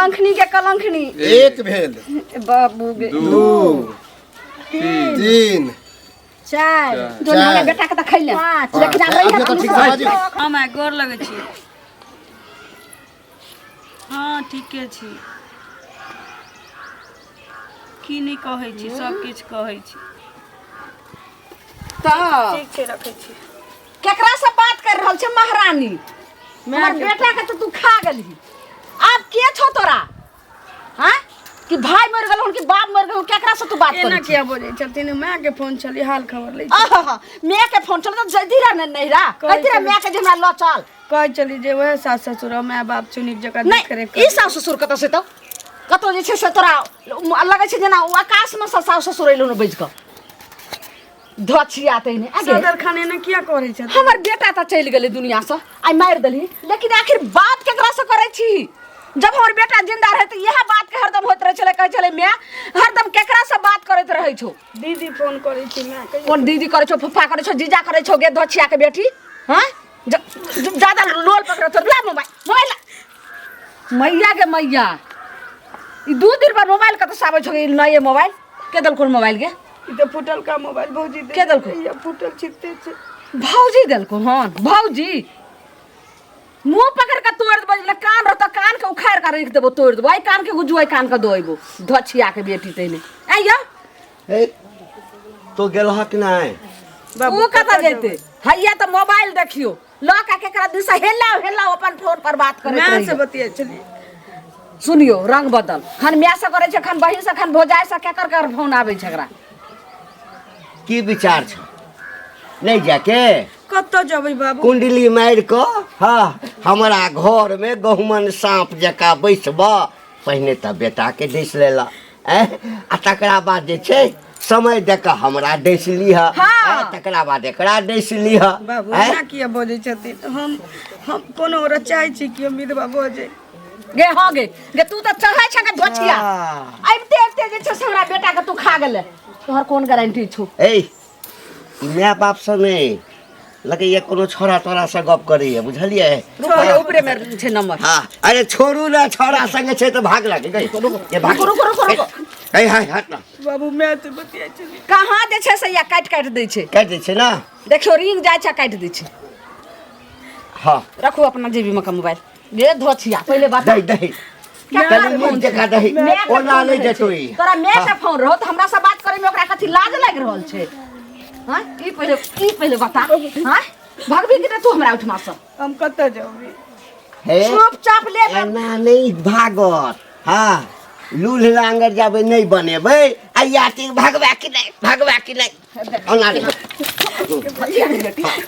कलंखनी के कलंखनी। एक भेल बाबू गे। 2 3 4 दोनों हमरा बेटा के त खैले 5 लेकिन आ रही तो ठीक समझ हम गोर लगै छी। हाँ ठीके छी। की नहीं कहै छी सब किछ कहै छी। त ठीक छै रखै छी। केकरा से बात कर रहल छ महारानी? हमर बेटा के तू खा गेली। अब के छो तोरा? हां कि भाई मर गेल कि बाप मर गेल केकरा से तू बात कर? एना किया बोलै छथिन? मां के फोन चली हाल खबर लै छी। आहा मैं के फोन चल त जल्दी रा नहीं रा कहती रे मैं के जे हमरा ल चल कह चली जे वह सास ससुर माय बाप चुनिक जका देख रे। ई सास ससुर कत से त कतो जे छै से तोरा लगै छै जेना आकाश में सास ससुर एलो न बैज क धछिया तैने आगे सदर खाने न किया करे छ? हमर बेटा त चल गेले दुनिया से आई मार देली लेकिन आखिर बात केकरा से करे छी? जब हमर बेटा जिंदा रहे त यह बात के हरदम होत रहे छले कहे छले मैं हरदम केकरा से बात करत रहे छो? दीदी फोन करे छी मैं। कौन दीदी करे छो? फुफा करे छो? जीजा करे छो? गे धछिया के बेटी हां ज्यादा लोल पकड़ तो ला मोबाइल मैया के मैया ई 2 दिन पर मोबाइल कत से आबै छो? नए मोबाइल के दल कोन मोबाइल गे? ई तो फुटल का मोबाइल भौजी दे के दल को? ये फुटल छिते छे भौजी दल को। हां भौजी मुंह पकड़ के तोड़ देबो। कान रहता कान के उखाड़ के रख देबो तोड़ देबो। आई कान के गुजुआई कान के दोइबो धछिया के बेटी तैने आइया ए तो गेलहा कि नहीं? वो कता जैते हैया त मोबाइल देखियो ल का केकरा दिशा हेला अपन फोन पर बात करे मैं से बतिया चली। सुनियो रंग बदल खन म्या से करे छ खन बहिन से खन भोजाय से केकर कर फोन आबै छकरा की विचार छ? नहीं जाके कत्तो जबै बाबू? कुंडली मार को हाँ हमारा घर में गहुमन सांप जका बैसबा पहने त बेटा के डस लेला आ तकरा बाद जे छै समय देख हमरा डस लीह तकरा बाद एकरा डस लीह। बाबू ना किया बोलै छथिन? हम कोनो रचाई छी कि विधवा बोजे गे हो गे तू त चढ़ाई छ के धछिया आइते जे छ हमरा बेटा के तू खा गेले तोहर कोन गारंटी छु? ए माय बाप से नहीं लगे ये कोनो छोरा तोरा से गप करी है बुझलिए? रुको ऊपरे में छे नंबर। हां अरे छोरू ना छोरा संगे छे तो भाग लागे गई ये भाग रुको ए हाय हट ना बाबू मैं तो बतिया चली। कहां दे छे से या काट दे छे? काट दे छे ना देखियो रिंग जाय छ काट दे छे। हां रखो अपना जेबी में का मोबाइल ये धछिया पहले बात दई तनी मुंह देखा दही ओना नहीं जतोई तोरा मैं से फोन रहो त हमरा से बात करे में ओकरा कथि लाज लाग रहल छे? हां ई पहले बता हां भागबी कि तू हमरा उठमा से? हम कत्तो जबै? हे चुपचाप ले एना नहीं भागत हां लूल लांगर जाबे नहीं बनेबे आ याती भागवा कि नहीं ओना नहीं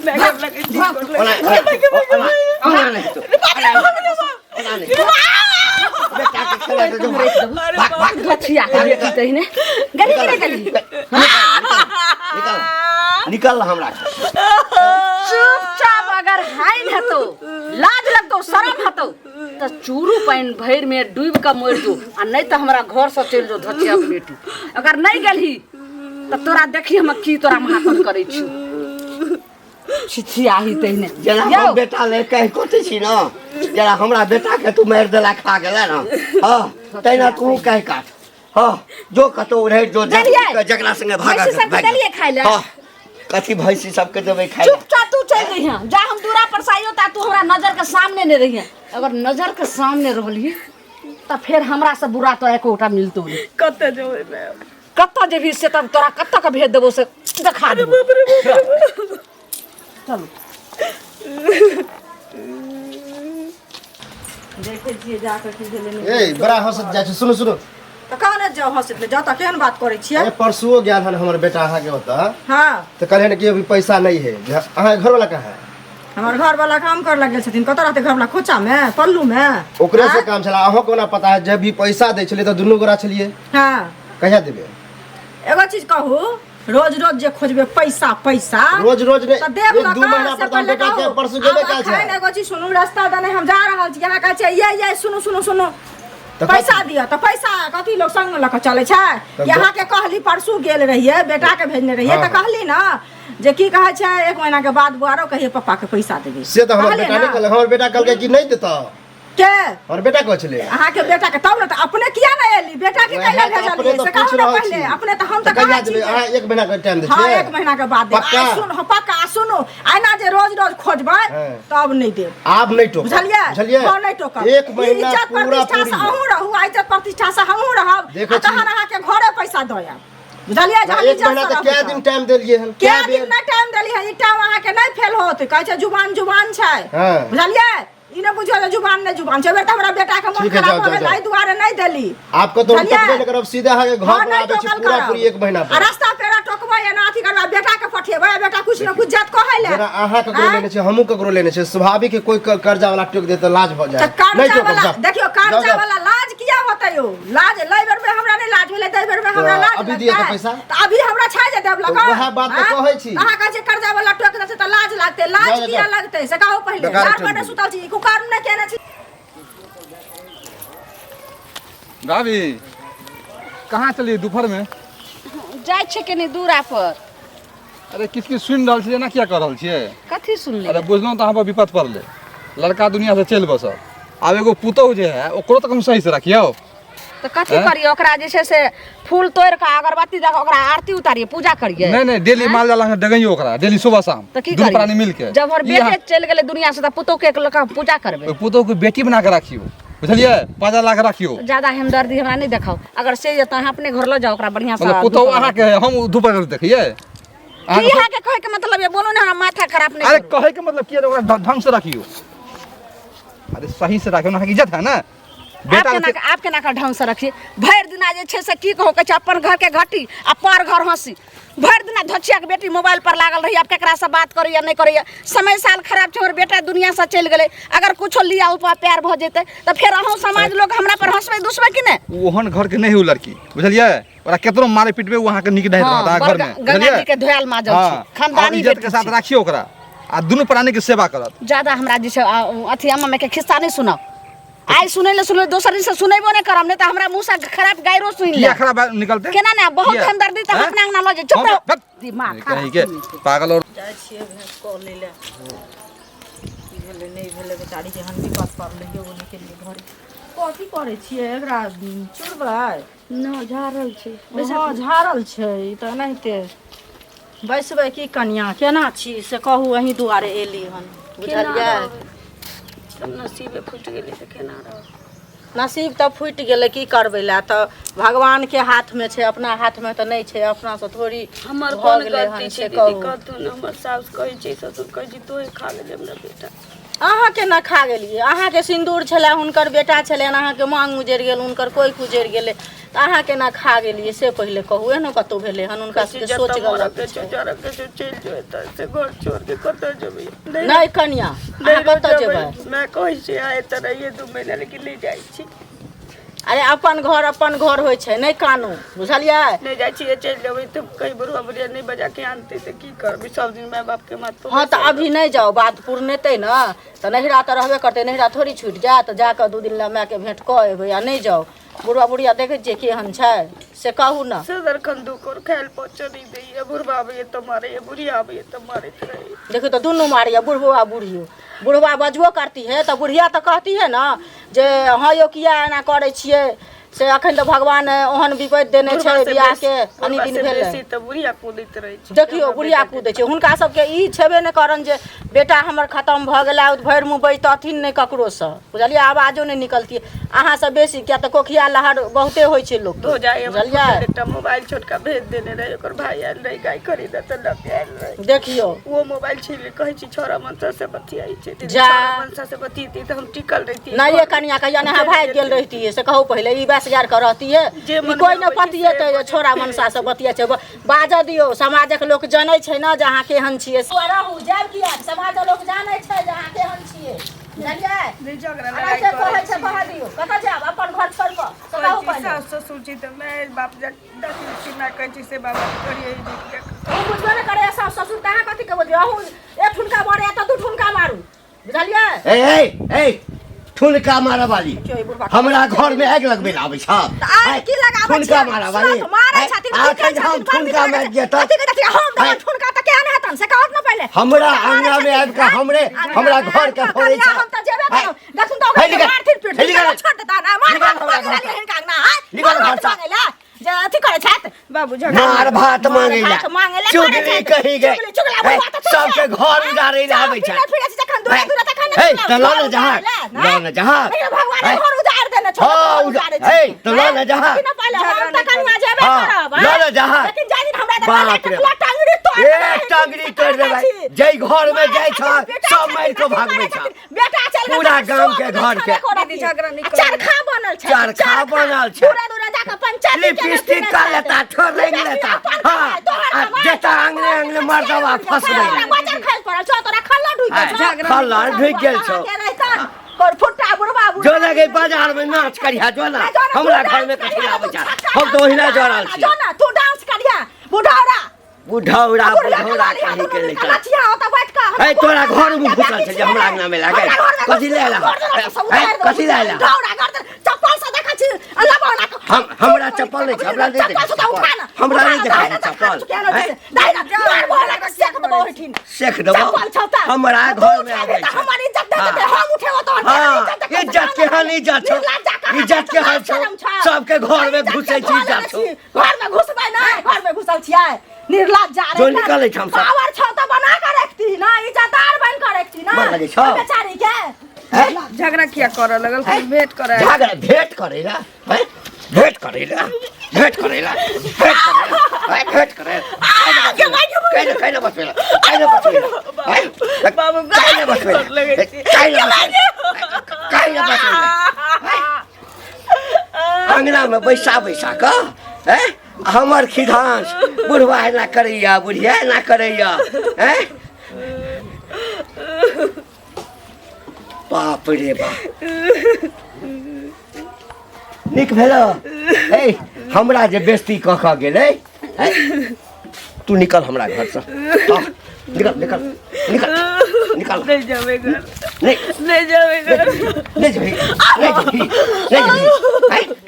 मैं गप लगे छी ओना नहीं बेटा के खेला तो भाग धछिया के बेटी तहिने गली निकल हमरा चुपचाप अगर हाइन हतो लाज लगतो शर्म हतो त चूरू पानी भर में डूब के मर जो आ नहीं त हमरा घर से चल जो धछिया के बेटी। अगर नहीं गेलही त तोरा देखी हम की तोरा महापन करे छी छिछिया ही तहिने जरा हम बेटा ले कह कोते छी ना जरा हमरा बेटा के तू मार देला खा गेला ना हां तैना तू कह काट हां जो कतो रह जो जकरा संगे भागा हां कथी भैंसी सबके देबै खाइ। चुपचाप तू चल गई हां जा हम दूरा पर साइयो ता तू हमरा नजर के सामने ने रही। अगर नजर के सामने रहली त फिर हमरा से बुरा तो एकोटा मिलतो नहीं। कत्तो जबै मैं? कत्ता जेबी से तब तोरा कत्ता के भेज देबो से दिखा देबो। चलो देखे छिए जाकर के लेने ए बड़ा हंसत जा छ। सुनो त कहने जाओ हंसत ले जा त केहन बात करे छिए? ए परसुओ गेल हन हमर बेटा अहाँ के होता हां तो कहले न कि अभी पैसा नहीं है अहाँ घर वाला कहाँ है? हमर घर वाला काम कर लग गेल छथिन कत रहते घर वाला खोचा में पल्लू में ओकरे से काम चला अहाँ को ना पता है जब भी पैसा दे छलिए तो दुनू गोरा छलिए हां कहिया देबे? एगो चीज कहू रोज जे खोजबे पैसा रोज नहीं त देब एक 2 महीना पर हम बेटा के परसु गेबे का छै? एगो चीज सुनू रास्ता दने हम जा रहल छी हमरा कहै छै ये सुनो पैसा दिया तो पैसा कथी लोग संग लक चले छै? यहाँ के कहली परसू गेल रहिए बेटा के भेजने रहिए त कहली ना जे की कहै छै 1 महीना के बाद बुआरो कहिए पापा के पैसा देबे से तो हमर बेटा ने कहले हमर बेटा कहलकै कि नहीं देता के और बेटा को चले अहाँ के बेटा के तब न त अपने किया न एली बेटा के कैला भेजलिए से कहू न पहले अपने त हम त कहै छी हां 1 महीना का टाइम दे हां 1 महीना के बाद दे पक्का सुन पक्का सुनो आइना जे रोज रोज खोजबै तब नहीं दे आप नहीं टोक बुझलिए हां नहीं टोक 1 महीना पूरा पूरी हमहू रहू इज्जत प्रतिष्ठा से हमहू रहब तहन अहाँ के घरे पैसा दया बुझलिए 1 महीना त क्या दिन टाइम देलिए हम क्या दिन ना टाइम देलिए ई टाइम अहाँ के नहीं फेल होत कहै छै जुबान छै बुझलिए ई न बुझियो जुबान छै बेटा हमरा बेटा के मन खराब हो गेल दुआरे नहीं देली आपको तो टोकबे न करब सीधा है घर में आबे छी पूरा पूरी 1 महीना पर रास्ता पेरा टोकबै या नाथी करबा बेटा के पठेबै बेटा कुछ न कुछ जात कहै ले जरा आहा ककरो लेने छै हमहू ककरो लेने छै स्वाभाविक है कोई कर्जा वाला टोक दे त लाज भ जाए नहीं टोकब देखियो कर्जा वाला लाज किया होतै यो लाज लै बेर में हमरा नहीं लाज भेलै दै बेर में हमरा लाज अभी दिए त पैसा त अभी हमरा छै जे देब लगा वह बात त कहै छी अहाँ कहै छै कर्जा वाला टोक दे त लाज लागतै लाज किया लगतै से कहू पहले घर पर सुतल छी को कारण न केने छी भाभी कहाँ चलिए दोपहर में जाय छै कनी दूरा पर अरे किस सुन रहल छियै ना क्या कर रहल छियै कथी सुनले अरे बुझलहुँ तो पर विपद पड़ले लड़का दुनिया से चल बस आब एगो पुतौह जे है ओकरो तक हम सही से रखियो तो कथी करिए ओकरा जे छै से फूल तोड़ के अगरबत्ती दे के ओकरा आरती उतारिए पूजा करिए नहीं डेली माल जाला डगइयो ओकरा डेली सुबह शाम तो की दुनू प्राणी मिल के जब हर बेटे चल गेले दुनिया से त पुतो के लका पूजा करबे पुतौह को बेटी बना के रखियो बुझलिए 5 लाख रखियो ज्यादा हमदर्दी हमरा नहीं देखाओ अगर से जत अहाँ अपने घर ल जाओ ओकरा बढ़िया से मतलब पुतौह अहाँ के हम दोपहर देखिए अहाँ के कहे के मतलब ये बोलो ना हमरा माथा खराब नहीं अरे कहे के मतलब किया ओकरा ढंग से रखियो अरे सही से रखियो ना इज्जत है ना आपके ना ढंग से रखिए भर दिना जे छै से की कहो के अपन घर के घटी आ पर घर हंसी भर दिना धचिया के बेटी मोबाइल पर लागल रही अब केकरा से बात करी या नहीं करी समय साल खराब छै और बेटा दुनिया से चल गेले अगर कुछो लिया ऊपर प्यार भ जेते त फिर अहू समाज लोग हमरा पर हंसबे दुसबे कि नहीं ओहन घर के नहीं हो लड़की बुझलिए ओरा केतरो मारे पिटबे वहां के निक नहीं रहता घर में गंगा जी के धोयल माजल छी खानदानी इज्जत के साथ रखियो ओकरा आ दुनू प्राणी के सेवा करत ज्यादा हमरा जे छै अथी अम्मा में के खिस्सा नहीं सुनाओ आई सुनै ले दोसर दिन से सुनैबो नहीं करम नहीं त हमरा मुंह से खराब गायरो सुन ले क्या खराब निकलते केना ना बहुत हमदर्दी त अपना अंगना ल जे चुप रह दिमाग कहीं के पागल और जाय छियै भेंट क ले ले की भेले नहीं भेले बेचारी जे हन विपद पड़ले यो के लिए घर कथी करे छियै एकरा चुड़बै न झारल छै हां झारल छै त एनाहिते बैसबै की कन्या केना छी से कहू अहीं दुआरे एली हन बुझलियै नसीब फूट गेलै तऽ केना रह नसीब तऽ फूटि गेलै की करबै ला तऽ भगवान के हाथ में छै अपना हाथ में तऽ नहीं छै अपना से थोड़ी हमर भऽ कोन गेलै गलती हन छै से दीदी कहू कहतू ने हमर साउस कहै छै ससुर कहै छै तोहे खा गेलै हमरा बेटा अहाँ के न खा गेलिए अहाँ के सिंदूर छले हुनकर बेटा छले अहाँ के मांग उजड़ गेल हुनकर कोई उजड़ गेले त अहाँ के न खा गेलिए से पहले कहू एहनो कतौ भेले हन हुनका से सोच गलत के चोरा के चल जो एतऽ से घर छोड़ के कतऽ जेबै नहीं कन्या अहाँ कतऽ जेबै मैं कहै छी आए तऽ रहिए 2 महीना लेकिन ले जाइ छी अरे अपन घर होइ छै नहीं कानू बुझलिए ले जाइ छी चल जेबै तऽ कई बरुआ बुढ़िया नहीं बजा के आनते से की करबै सब दिन माय बाप के माथ पर हाँ तो अभी नहीं जाओ बात पुरनेते न तो नहिरा तो रहबे करते नहिरा थोड़ी छूट जात जाकर 2 दिन ला माय के भेंट कऽ एबै या नहीं जाओ बुढ़वा बुढ़िया देखे छियै केहन छै से कहू न सदर खंदूक और खायल पहुंच नहीं दैए बुढ़वा आबैए तऽ मारैए बुढ़िया आबैए तऽ मारैत रहैए देखो तो दोनों मारिया बुढ़वा बुढ़ियो बुढ़वा बजबो करती है तो बुढ़िया तो कहती है ना जे हाँ यो किया एना करे छियै से अखन तो भगवान ओहन विपद देने छै बियाह के अनी दिन भेले तऽ बुढ़िया कूदैत रहै छै देखियो बुढ़िया कूदै छै हुनका सबके ई छेबे नहि करन जे बेटा हमर खत्म भऽ गेला भरि मुँह बैतथिन नहि ककरो से बुझलिए आवाजो नहि निकलती अहाँ सब बेसी किया तऽ कोखिया लहर बहुते होइ छै लोग हो जाए बुझलिए एकटा मोबाइल छोटका भेज देने रहे ओकर भाई आयल रहे गाय खरीदा तऽ लग आयल रहे देखियो वो मोबाइल छीन ले कहै छी छोरा मनसा से बतियाई छै जा मनसा से बतियती तऽ हम टिकल रहिती नहीं ये कन्या कहिया नहा भाग गेल रहती है से कहू पहले ई 20,000 का रहती है कोई न पतिए तो छोरा मनसा से बतिया छै बाजा दियो समाजक लोक जानै छै न जे अहाँ केहन छियै रहू जाब किया समाजक लोक जानै छै जे अहाँ केहन छियै बुझलिए झगड़ा लड़ाई कहै छै कह दियो कतऽ जाब अपन घर छोड़ कऽ कहू पहले ससुर जी तऽ मैं बाप दस ना कहै छी से बाबा करिए ओ बुझबे न करे सास ससुर कहाँ कथि के बोलियो अहू एक ठुनका मारे तऽ 2 ठुनका मारू बुझलिए ए ठुनका मारा वाली हमरा घर में आग लगबे आबै छ आइ की लगाबै ठुनका मारा वाली मारै छथिन हम ठुनका मार जेता हम ठुनका त के आने हतन से कहत ना पहले हमरा अंगना में आबि के हमरा घर के फोड़ै छै हम त जेबे करब देखुन तो मार फिर पीट छोड़ देता ना मार निकल घर से जे अथी करे छत बाबू झगड़ा मार भात मांगैला चुगली कही गए सबके घर उजाड़ै ले आबै छै हे त ल न जहाज भगवान घर उजाड़ देने छोड़ हे त ल न जहाज हम त कनिया जेबे करब ल न जहाज लेकिन जानी हमरा बाप रे टांगड़ी तोड़ एक टांगड़ी कर देबै जै घर में जाय छ सब मार के भागबै छ बेटा चल पूरा गांव के घर के झगड़ा नहीं चरखा बनल छै चरखा बनल छै दूरा दूरा जाके पंचायत लिपस्टिक का लेता ठोर रंग लेता हां जेता अंगने अंगने मर्दवा फंस गई बचर खाइल पड़ल छ तोरा खल्ला ढुक गेल छ खल्ला ढुक गेल छ और फुट्टा बुढ़वा जो लगे बाजार में नाच करिया जो ना हमरा घर में कथी आबै छ हम तो ओहिना जरल छी जो ना तू डांस करिया बुढ़ौरा बुढ़ौरा कहीं के ले चल कचिया होता बैठ का ए तोरा घर में घुसल छै जे हमरा अंगना में लागे कथी ले ला कथी ले ला बुढ़ौरा गर्दन चप्पल से देखा छी अल्लाह बना हमरा चप्पल नहीं हमरा नहीं देखे हमरा नहीं देखे चप्पल दाई ना मार बोला के सेक दबो हठिन सेक दबो हमरा घर में आबै छै हमारी इज्जत दे हम उठेबो तो हां इज्जत के हाल इज्जत छ इज्जत के हाल छ सबके घर में घुसै छी इज्जत छ घर में घुसबै ना घर में घुसल छियै निर्लज्ज जा रे जो निकलै छ हम सब पावर छ त बना के रखती ना इज्जतदार बन के रखती ना मन लगे छ बेचारी के झगड़ा किया कर लगल फिर भेंट करे झगड़ा भेंट करेला हैं भेंट करेला भेंट करेला भेंट करेला कहना बसवेला बाबू कहना बसवेला कहना बसवेला अंगना में बैसा का हैं हमर खिधांस बुढ़वा ना करैया बुढ़िया ना करैया हैं बाप रे बाप निक भेलो हे हमरा जे बेइज्जती कह गेलै तू निकल हमरा घर से निकल निकल निकल निकल नहीं जावे घर नहीं नहीं जावे घर नहीं जाबी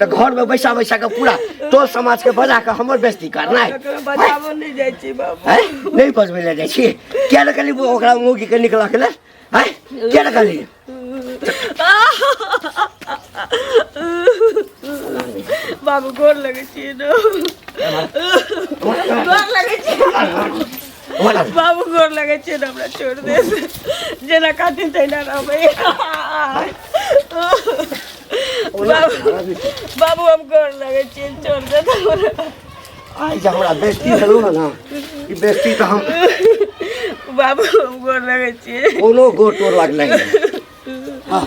तो घर में बैसा के पूरा तो समाज के बजा के हमर बेइज्जती करना है बजाबो नहीं जाय छी बाबू नहीं बजबै ले जाय छी क्या लगली ओकरा मुगी के निकला के ले हैं क्या लगली बाबू गोर लगे छी न गोर लगे छी बाबू गोर लगे छी न हमरा छोड़ दे जेना खातिर तैना रहबै बाबू हम गोर लगे छी छोड़ दे हमरा आई जा हमरा बेइज्जती भेलो ना ई बेइज्जती तो हम बाबू हम गोर लगे छी कोनो गोर तोड़ लागलै हां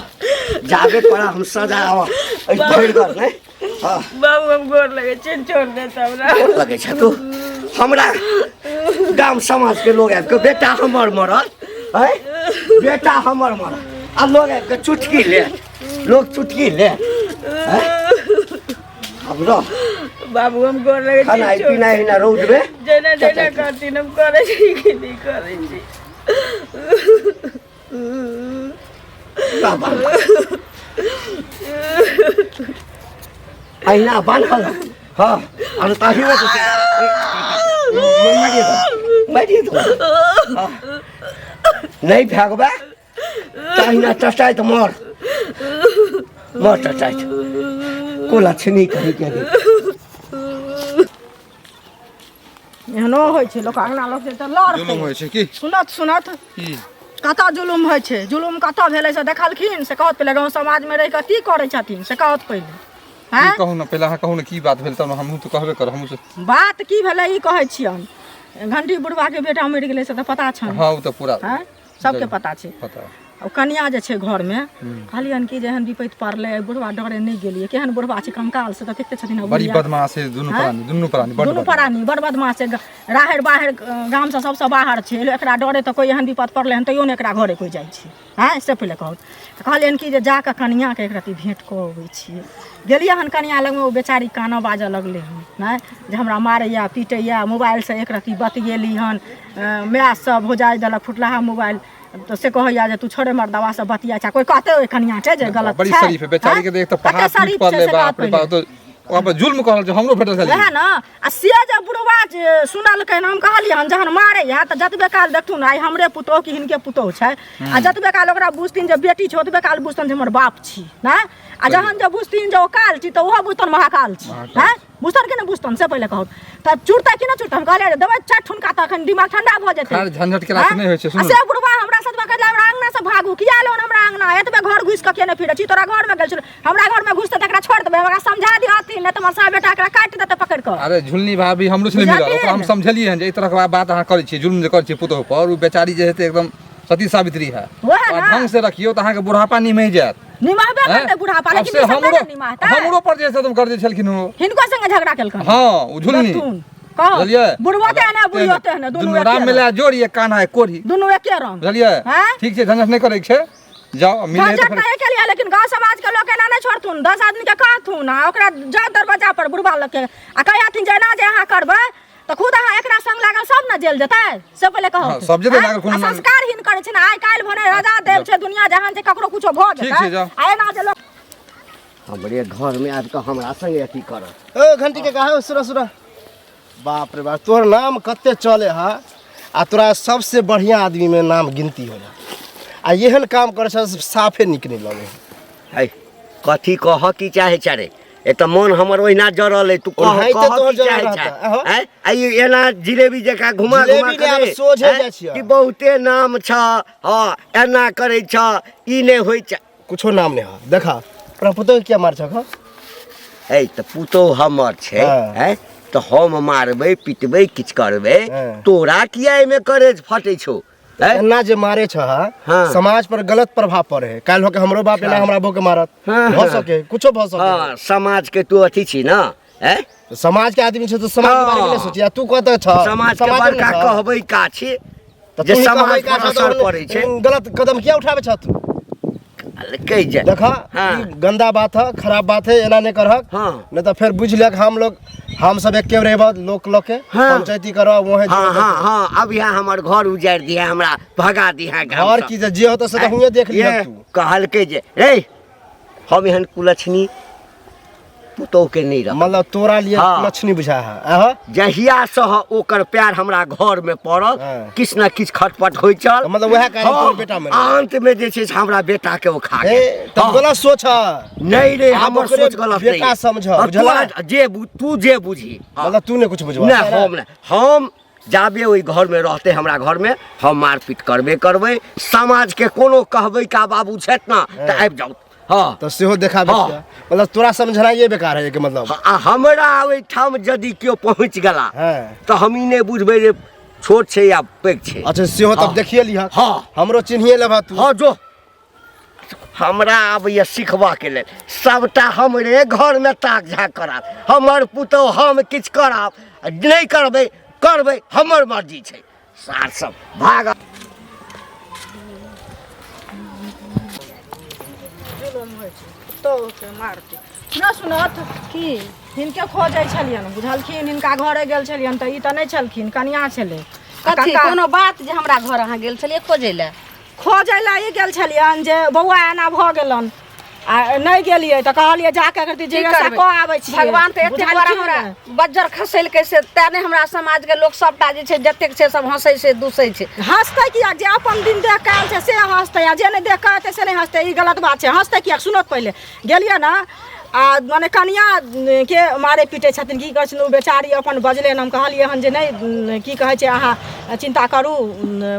जाबे पड़ा हम सजा आवा ए भइल कर नै हां बाबू हम गोर लगे छी छोड़ दे हमरा लगे छ तू हमरा गांव समाज के लोग आब के बेटा हमर मरल है बेटा हमर मरल आ लोग आब के चुटकी ले लोग चुटकी ले हमरा बाबू हम गोर लगे छी खाना पीना हिना रोड में जेना जेना करती हम करे छी कि नहीं करे छी बाबा आईना बांधल हां और ताही में तो मारिए तो नहीं भागबा ताहीना चटाई तो मर चटाई कोला छनी कही के एहनो होइ छै लोक अंगना लोक त लड़ जुलुम होइ छै की सुनत सुनत की कतऽ जुलुम होइ छै जुलुम कतऽ भेलै से देखलखिन से कहत पहिले गाँव समाजमे रहि कऽ की करै छथिन से कहत पहिले की कहू ना पहले अहाँ कहू ना की बात भेल तब हमहूँ तो कहबे कर हमहूँ से बात की भेलै ई कहै छियन घंटी बुढ़वा के बेटा मरि गेलै से तऽ पता छन हाँ वो तो पूरा हैं सबके पता छै पता ओ कनिया जे छै घर में कहलियन कि जेहन विपैत पड़लै बुढ़वा डरे नहीं गेलिए केहन बुढ़वा छै कंकाल से तऽ देखते छथिन बड़ी बदमाश है दुनू प्राणी बड़ बदमाश छै राहड़ बाहर गाम से सबसे बाहर छै एकरा डरे तऽ कोई एहन विपत पड़लै हन तैयो ने एकरा घरे कोई जाइ छै हैं से पहिले कहलियन कि जे जाके कनिया के एक रति भेंट कऽ अबै छियै गेलियै हन कनिया लग में ओ बेचारी काना बाजऽ लगलै हन नहीं जे हमरा मारैया पीटैया मोबाइल से एक रति बतियेली हन मैच सब हो जाय देलक फुटलाहा मोबाइल तो से कहैया जे तू छोड़े मर्दवा से बतिया छै कोई कहते ओइ कनिया के जे गलत छै बड़ी शरीफ है बेचारी के देख तो पहाड़ टूट पड़ले बाप रे बाप तो ओकरा पर जुल्म करल जे हमरो भेटल छल वएह ना आ से जे बुढ़वा सुनल के नाम कहलिए हन जहन मारे या त जतबे काल देखथुन आइ हमरे पुतोह कि हिनके पुतोह छै आ जतबे काल ओकरा बुझथिन जे बेटी छै ओतबे काल बुझतन जे हमर बाप छी ना आ जहन जे बुझथिन जे ओ काल छी त ओहो बुझतन महाकाल छी हैं बुझतन कि नहीं बुझतन से पहले कहत तब चुड़ता कि ना चुड़ता कहले देबै चार ठुनका त अखन दिमाग ठंडा भ जेतै खार झंझट के रात नहीं होय छै आ सुन से बुढ़वा हमरा सतबा कहला हमरा अंगना से भागू किया लोन हमरा अंगना एतबे घर घुस के केने फिरै छी तोरा घर में गेल छ हमरा घर में घुसते तकरा छोड़ देबै हमरा समझा दिहथिन न त हमर सा बेटा एकरा काट देतै पकड़ के अरे झुलनी भाभी हमरो छले मिलल ओकरा हम समझलिए हन जे ई तरह के बात अहाँ करै छी जुल्म जे करै छी पुतोह पर उ बेचारी जे हेतै एकदम सती सावित्री है वएह और ना ढंग से रखियो त अहाँ के बुढ़ापा निमहि जायत निमाहबे करते बुढ़ापा अब लेकिन से हमरो निमाहता हमरो पर जे तुम कर दे छलखिन हो हिनको संगे झगड़ा केलकन हां उ झुलनी कहो बुझलिए बुढ़वते ने बुढ़ियोते ने दुनू राम मिला जोड़ी एक कान्हा एक कोढ़ी दुनू एके रंग बुझलिए ठीक छै झंझट नहीं करे छै जाओ मिले झंझट नहीं के लिए लेकिन गांव समाज के लोग एना नहीं छोड़थुन 10 आदमी के कहथुन आ ओकरा जा दरवाजा पर बुढ़वा लग के आ कहथिन जे ना जे अहाँ करबै त खुद अहाँ एकरा संग लागल सब न जेल जेतै से पहले कहो सब जेतै लागल कोनो संस्कारहीन करे छै ना आइ काल भने राजा देव छै दुनिया जहान छै ककरो कुछो भ जेतै आ एना जे लोग हमरे घर में आबि के हमरा संगे अथी करत ओ घंटी के कहा सुरा सुरा बाप रे बाप तोहर नाम कते चले हा आ तोरा सबसे बढ़िया आदमी में नाम गिनती होला आ एहन काम करे छ साफे निक नहीं लगे है कथी कह की चाहे चारे ए त मन हमर ओहिना जरल है तू कह की चाहे छै हैं आई एना जिलेबी जका घुमा घुमा जिलेबी के सोझे जाइ छियै कि बहुते नाम छ हां एना करे छ ई नै होय छ कुछो नाम नहीं हा देखा प्रपुतो क्या मार छ ए त पुतो हमर छै हैं तो हम मारबै पिटबै किछ करबै तोरा किया एमे करेज फटे छौ ना जे मारे छ समाज पर गलत प्रभाव पड़े है काल होके हमरो बाप एना हमरा बो के मारत भ सके कुछो भ सके हां समाज के तू अथी छी ना हैं समाज के आदमी छ तो समाज के बारे में नहीं सोचिया तू कत छ समाज के बड़का कहबै का छी जे समाज पर असर पड़े छै गलत कदम किया उठावे छ तू कह जा देखा गंदा बात है खराब बात है एना नहीं करहक नहीं तो फिर बुझ ले हम लोग हम सब एक रहब लोक लोग के पंचायती करो वहे हां अब यहाँ हमर घर उजाड़ दिया हमरा भगा दिया घर की जे होतो से हुए देख लिया तू कहल के जे रे हम एहन कुलछनी पुतोह के नहीं रह मतलब तोरा लिए कुलछनी बुझा है जहिया से ओकर प्यार हमरा घर में पड़ल किछ न किछ खटपट होय चल मतलब वह कारण तोर बेटा में अंत में जे छै हमरा बेटा के ओ खा के तब गलत सोच नहीं रे हमर सोच गलत नहीं बेटा समझ बुझला जे तू जे बुझी मतलब तू ने कुछ बुझवा नहीं हम जाबे ओई घर में रहते हमरा घर में हम मारपीट करबे समाज के कोनो कहबै का बाबू छत ना त आबि जाऊ हां तो सेहो देखा मतलब तोरा समझना ये बेकार है कि मतलब हमरा ओई ठाम यदि क्यों पहुंच गेला तो हम ई नहीं बुझबै जे छोट छै या पैग छै अच्छा सेहो तब देखिए लिहा हां हमरो चिन्हिए लेबा तू हां जो हमरा अब ये सिखबा के लेल सबटा हमरे घर में ताक झाक करत हमर पुतौ हम किछ करब नहीं करबै हमर मर्जी छै सार सब भाग तो के मारते न सुनत की हिनके खोजै छलियन बुझलखिन हिनका घरे गेल छलियन त ई त नहीं छलखिन कनिया छले कथी कोनो बात जे हमरा घर अहाँ गेल छलिए खोजै ला ई गेल छलियन जे बौआ एना भ गेलन आ नहीं गेलिए त कहलिए जाके करती जे क आबै छी भगवान त एते बड़ा हमरा बज्जर खसेल कैसे तने हमरा समाज के लोग सबटा जे छै जतेक छै सब हंसै छै दुसै छै हंसतै किया जे अपन दिन देख के आयल छै से हंसतै आ जे नहीं देख के आते से नहीं हंसतै ई गलत बात छै हंसतै किया सुनत पहले गेलिए ना आ माने कनिया के मारे पीटे छथिन की कहै छै बेचारी अपन बजले हम कहलिए हन जे नहीं की कहै छै अहाँ चिंता करू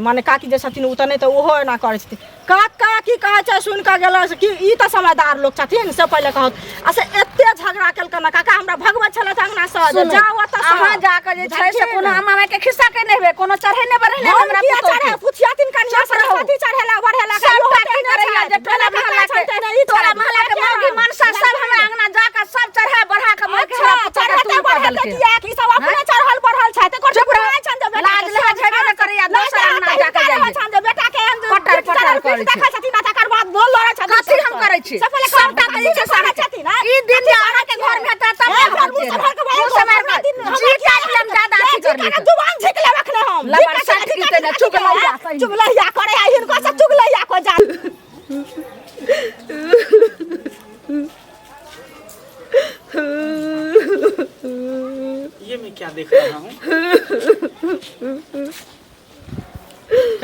माने काकी जे छथिन उ त नहीं त ओहो एना करै छथिन काका की कहै छै सुन के गेल कि ई त समझदार लोग छथिन से पहले कहत आ से एते झगड़ा केलकन काका हमरा भगवत छले अंगना से जाओ त अहाँ जाके जे छै से कोनो अम्मा के खिस्सा के नहीं कोनो चढ़े ने बढ़े ने हमरा चढ़े पुछियातिन कनिया सरस्वती चढ़ेला बढ़ेला के जे टोला महल्ला के तोरा महल्ला के मौगी मनसा सब हमरा अंगना जाके सब चढ़ा बढ़ा के मोर के चढ़ते बढ़ल के की सब अपने चढ़ल बढ़ल छै त कोठ छन जे लाज ले झगड़ा न करे या दोसर अंगना जाके जाइए छन जे बेटा के पटर पटर करे देखै छथिन तकर बाद बोल लड़ै छथिन कथि हम करै छी सबटा कहै छै सारा छथिन ई दिन जे अहाँ के घर में त तब हम समय में जी टाइम ज्यादा अथी कर ली जुबान झिक ले रखले हम लबर साथ की ते चुगलैया करे आ हिनको से चुगलैया को जा ये मैं क्या देख रहा हूँ?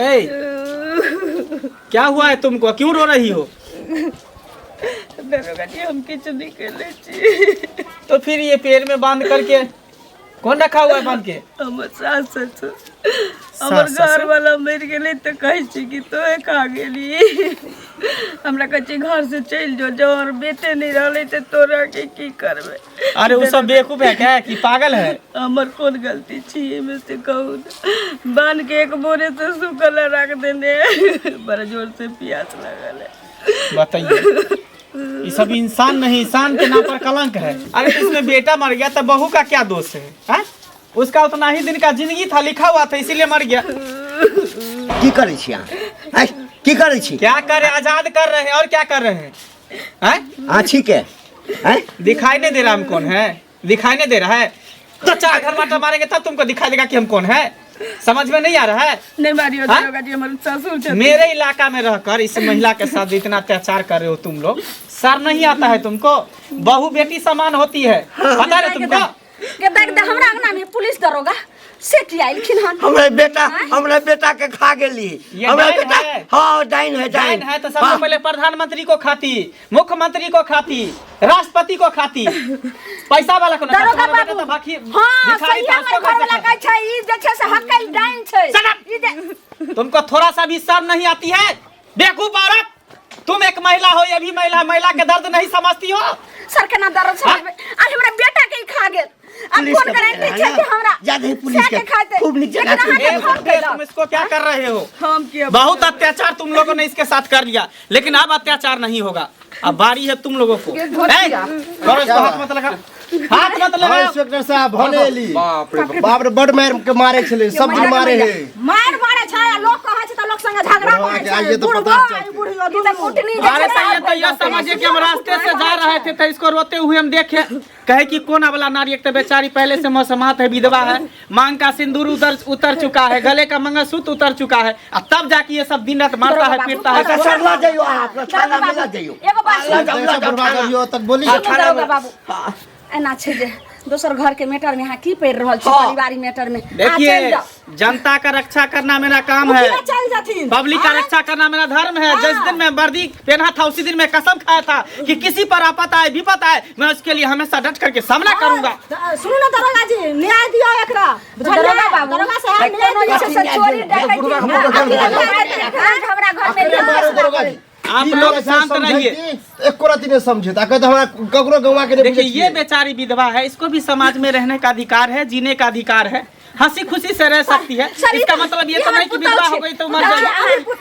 ए, क्या हुआ है तुमको? क्यों रो रही हो? दरोगा जी हम किचन निकले छी। तो फिर ये पेड़ में बांध करके कौन रखा हुआ है बांध के? हमर सास ससुर हमर घर वाला मर गेले तो कहे छी कि तो खा गेली। हमरा कहे घर से चल जो, जो और बेटे नहीं रहले तो तोरा के की करबे? अरे वो सब बेवकूफ है क्या कि पागल है? हमर कौन गलती छी में से कहू? बांध के एक बोरे से सुखल रख देने, बड़ा जोर से प्यास लगल है। बताइए, ये सब इंसान नहीं, इंसान के नाम पर कलंक है। अरे तो इसमें बेटा मर गया तो बहू का क्या दोष है, है? उसका उतना ही दिन का जिंदगी था, लिखा हुआ था, इसीलिए मर गया। की करे छी अहाँ? हैं? की करे छी? क्या करे? आजाद कर रहे हैं और क्या कर रहे हैं? हैं? आँखी के हैं? दिखाई नहीं दे रहा हम कौन है? दिखाई नहीं दे रहा है? तो चार घर माटा मारेंगे तब तुमको दिखाई देगा कि हम कौन है। समझ में नहीं आ रहा है? नहीं मारियो दरोगा जी, हमारे ससुर छथिन। मेरे इलाका में रहकर इस महिला के साथ इतना अत्याचार कर रहे हो तुम लोग, सर नहीं आता है तुमको? बहू बेटी समान होती है, पता है तुमको? के देख दे हमरा अंगना में पुलिस दरोगा से की आइलखिन हन। हमरा बेटा के खा गेली। ये हमरा डाइन बेटा है। हाँ डाइन है, डाइन है तो सबसे पहले प्रधानमंत्री को खाती, मुख्यमंत्री को खाती, राष्ट्रपति को खाती, पैसा वाला को नहीं। दरोगा तुम्हारा बेटा बाबू तो बाकी हां भिखारी सही था, है, उसको घर वाला कैसे कहै छै ई जे छै से हकल डाइन छै। ई जे तुमको थोड़ा सा भी शर्म नहीं आती है? बेवकूफ औरत, तुम एक महिला हो, ये भी महिला के दर्द नहीं समझती हो? सर के ना दर्द समझ में आज हमरा बेटा के खा गेल। अब कौन गारंटी छै कि हमरा ज्यादा ही पुलिस के खाते खूब नीचे लेकिन अहाँ के फोन कैला। तुम इसको क्या कर रहे हो? हम किया बहुत अत्याचार तुम लोगों ने इसके साथ कर लिया, लेकिन अब अत्याचार नहीं होगा। अब बारी है तुम लोगों को। करो इसको, हाथ मत लगा, हाथ मत हाँ, लगा। इंस्पेक्टर साहब भनेली बाप रे बाप रे बड़ मार के मारे छले, सब दिन मारे है। मार मारे छै लोग कहै छै त लोग संगे झगड़ा दरोगा करे के छै। आइए तो पता चलते। बुढ़ियो दूध कुटनी जे अरे छै सही है, तो यह समझिए कि हम रास्ते से जा रहे थे तो इसको रोते हुए हम देखे, कहे कि कौन वाला नारी, एक तो बेचारी पहले से मौसमात है, विधवा है, मांग का सिंदूर उतर चुका है, गले का मंगलसूत्र उतर चुका है, और तब जाके ये सब दिन रात मारता है, पीटता है। सरला जाइयो, आप थाना में ला जाइयो। एगो बात बर्बाद तक बोली दरोगा बाबू एना छै जे दोसर घर के मैटर में यहाँ की पढ़ रहल छी, परिवारी मैटर में देखिए, जनता का रक्षा करना मेरा काम है, चल जाथिन। पब्लिक का रक्षा करना मेरा धर्म है। जिस दिन मैं वर्दी पहना था उसी दिन मैं कसम खाया था कि किसी पर आपत आए विपत आए मैं उसके लिए हमेशा डट करके सामना करूंगा। सुनो ना दरोगा जी, न्याय दियो एकरा। दरोगा बाबू दरोगा साहब न्याय दियो। से चोरी डकैती हमरा घर में दरोगा जी आप लोग शांत रहिए। एको राती ने समझे ता कहते हमरा ककरो गवा के देखिए, ये बेचारी विधवा है, इसको भी समाज में रहने का अधिकार है, जीने का अधिकार है, हंसी खुशी से रह सकती है। इसका मतलब ये तो नहीं कि विधवा हो गई तो मर जाएगी।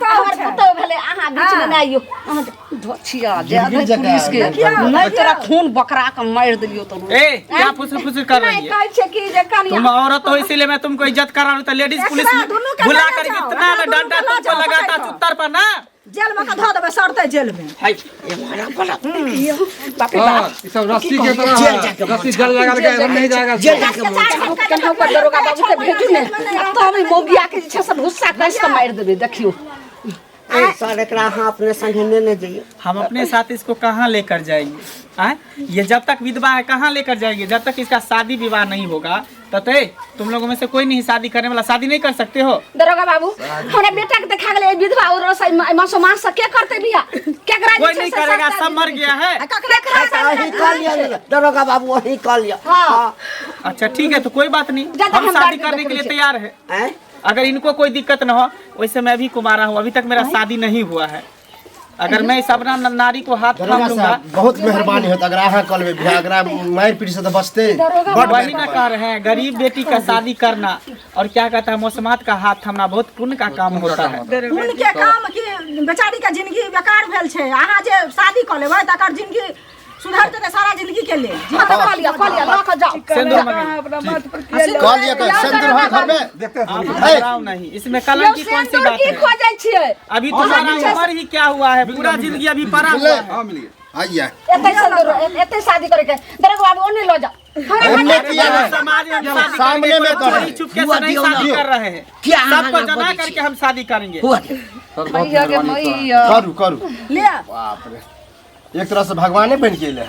हमर पुतौ भेले अहाँ बीच में नहीं आइयो। अहाँ धोछिया दे दे पुलिस के नहीं तोरा खून बकरा के मार दिलियो तो। ए, क्या फुसफुस कर रही है? कहै छै कि जे कनिया तुम औरत हो इसीलिए मैं तुमको इज्जत कर रहा हूँ। तो लेडीज पुलिस बुला कर इतना मैं डंडा तुमको लगाता चुत्तर पर ना, जेल में धो देबे, सड़ते जेल में। हाय, हाँ, ये सब रस्सी के तरह रस्सी जल लगा के अंदर नहीं जाएगा। केनहु पर दरोगा बाबू के भेजू ने तो हम मोगिया के जे छै सब गुस्सा कर के मार देबे। देखियो सर एकरा अहाँ अपने संगे लेने जाइए। हम अपने साथ इसको कहाँ लेकर जाएंगे? आए? ये जब तक विधवा है कहाँ लेकर जाएंगे? जब तक इसका शादी विवाह नहीं होगा तब तुम लोगों में से कोई नहीं शादी करने वाला, शादी नहीं कर सकते हो। दरोगा बाबू हमरा बेटा के देखा गेले विधवा और रसोई मांस से के करते बिया? केकरा कोई नहीं करेगा, सब मर गया है। वही कर लिया दरोगा बाबू, वही कर लिया। हां अच्छा ठीक है, तो कोई बात नहीं, ज्यादा हम हम शादी बात करने के लिए नहीं तैयार है। हैं? अगर इनको कोई दिक्कत न हो, वैसे मैं भी कुमारा हूँ, अभी तक मेरा शादी नहीं हुआ है। अगर मैं इस अपना नारी को हाथ थाम दरोगा लूंगा, साहब बहुत मेहरबानी होता अगर अहाँ कल में बिहार अगर मार पीट से तो बचते। वही ना कह रहे हैं, गरीब बेटी का शादी करना और क्या कहता है मौसमात का हाथ थामना बहुत पुण्य का काम होता है। उनके काम की बेचारी का जिंदगी बेकार भेल छै। अहाँ जे शादी कर लेबै तकर जिंदगी सुधर जेतै सारा जिंदगी के लेल। कह लिया रख जाओ। सिंदूर मंगे अपना मत पर कह लिया कर सिंदूर है घर में देखते आप घबराओ नहीं, इसमें कलंक की कौन सी बात की है? खो जाय छियै अभी तुम्हारा उम्र ही क्या हुआ है, पूरा जिंदगी अभी पड़ा हुआ है। हाँ मिलिए। आइए एते सिंदूर एते शादी करे के दरोगा बाबू ओने लो जा। हमने किया है समाज में हम शादी सामने करेंगे, में कोई कर चोरी छुपके से नहीं शादी कर रहे हैं, क्या सबको हाँ, जना हाँ, करके हम शादी करेंगे। हुआ सर बहुत मेहरबानी सर। करू करू ले बाप रे एक तरह से भगवाने बन के ले।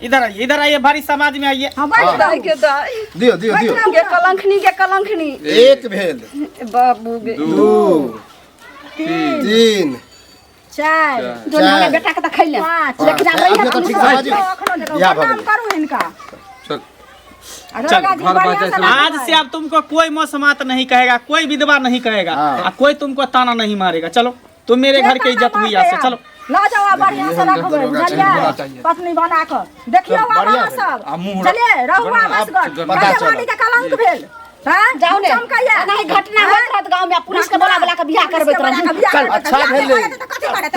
इधर आइए भारी समाज में आइए। हाँ बैठ दाई के दाई दियो दियो दियो। के कलंखनी एक भेल, बाबू गे 2 3 चार जो हमारे बेटा के त खैले पाँच लेकिन आ रही अब तो ठीक है बाजी। या भगवान करू इनका चल आज से अब तुमको कोई मौसमात नहीं कहेगा, कोई विधवा नहीं कहेगा, और कोई तुमको ताना नहीं मारेगा। चलो तुम मेरे घर की इज्जत हुई आज से। चलो ला जाओ बढ़िया से रखबे बुझलिए पत्नी बना कर देखियो वाला सब चलिए रहुआ बस गढ़ के कलंक भेल। हां जाओ ने चमकाइए नहीं घटना होत रहत गांव में पुलिस के बोला के बियाह करबे चल अच्छा भेल। कथि करे